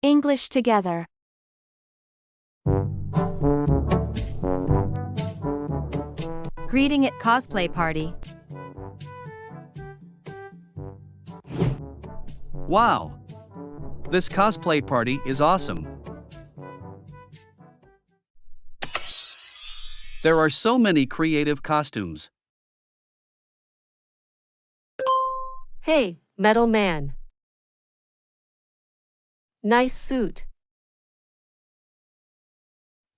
English together. Greeting at cosplay party. Wow! This cosplay party is awesome. There are so many creative costumes. Hey, metal man. Nice suit.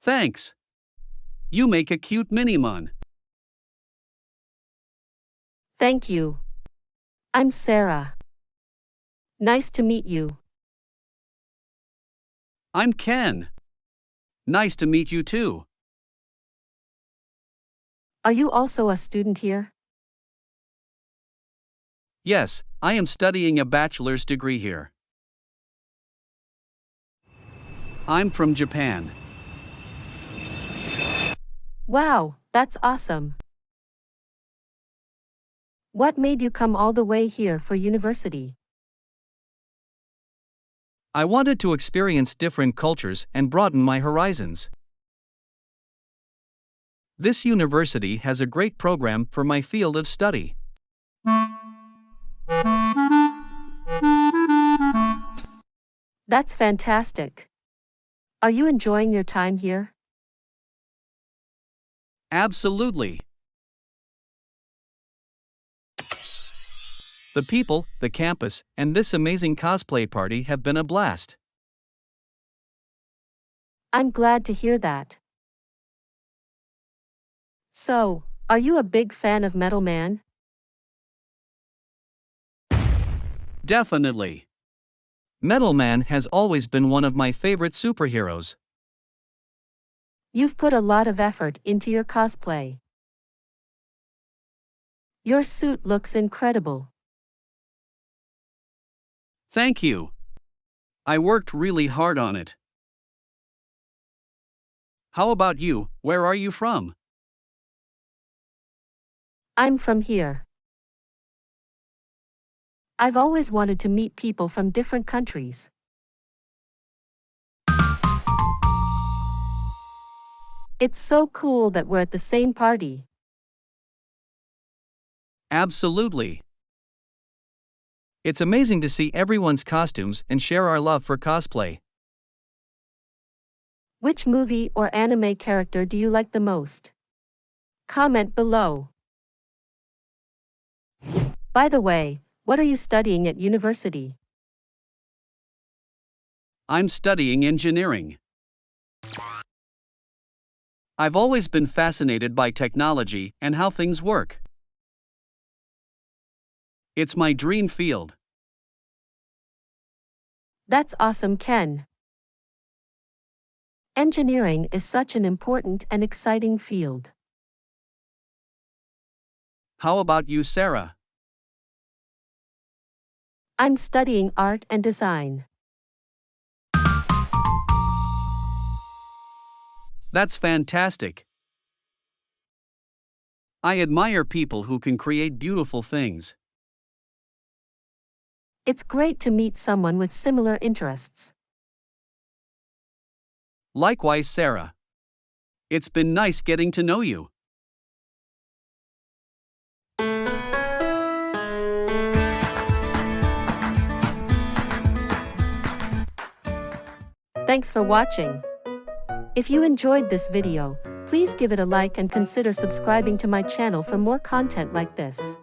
Thanks. You make a cute Minimon. Thank you. I'm Sarah. Nice to meet you. I'm Ken. Nice to meet you too. Are you also a student here? Yes, I am studying a bachelor's degree here. I'm from Japan. Wow, that's awesome. What made you come all the way here for university? I wanted to experience different cultures and broaden my horizons. This university has a great program for my field of study. That's fantastic. Are you enjoying your time here? Absolutely. The people, the campus, and this amazing cosplay party have been a blast. I'm glad to hear that. So, are you a big fan of Metal Man? Definitely. Metal Man has always been one of my favorite superheroes. You've put a lot of effort into your cosplay. Your suit looks incredible. Thank you. I worked really hard on it. How about you? Where are you from? I'm from here. I've always wanted to meet people from different countries. It's so cool that we're at the same party. Absolutely. It's amazing to see everyone's costumes and share our love for cosplay. Which movie or anime character do you like the most? Comment below. By the way, what are you studying at university? I'm studying engineering. I've always been fascinated by technology and how things work. It's my dream field. That's awesome, Ken. Engineering is such an important and exciting field. How about you, Sarah? I'm studying art and design. That's fantastic. I admire people who can create beautiful things. It's great to meet someone with similar interests. Likewise, Sarah. It's been nice getting to know you. Thanks for watching. If you enjoyed this video, please give it a like and consider subscribing to my channel for more content like this.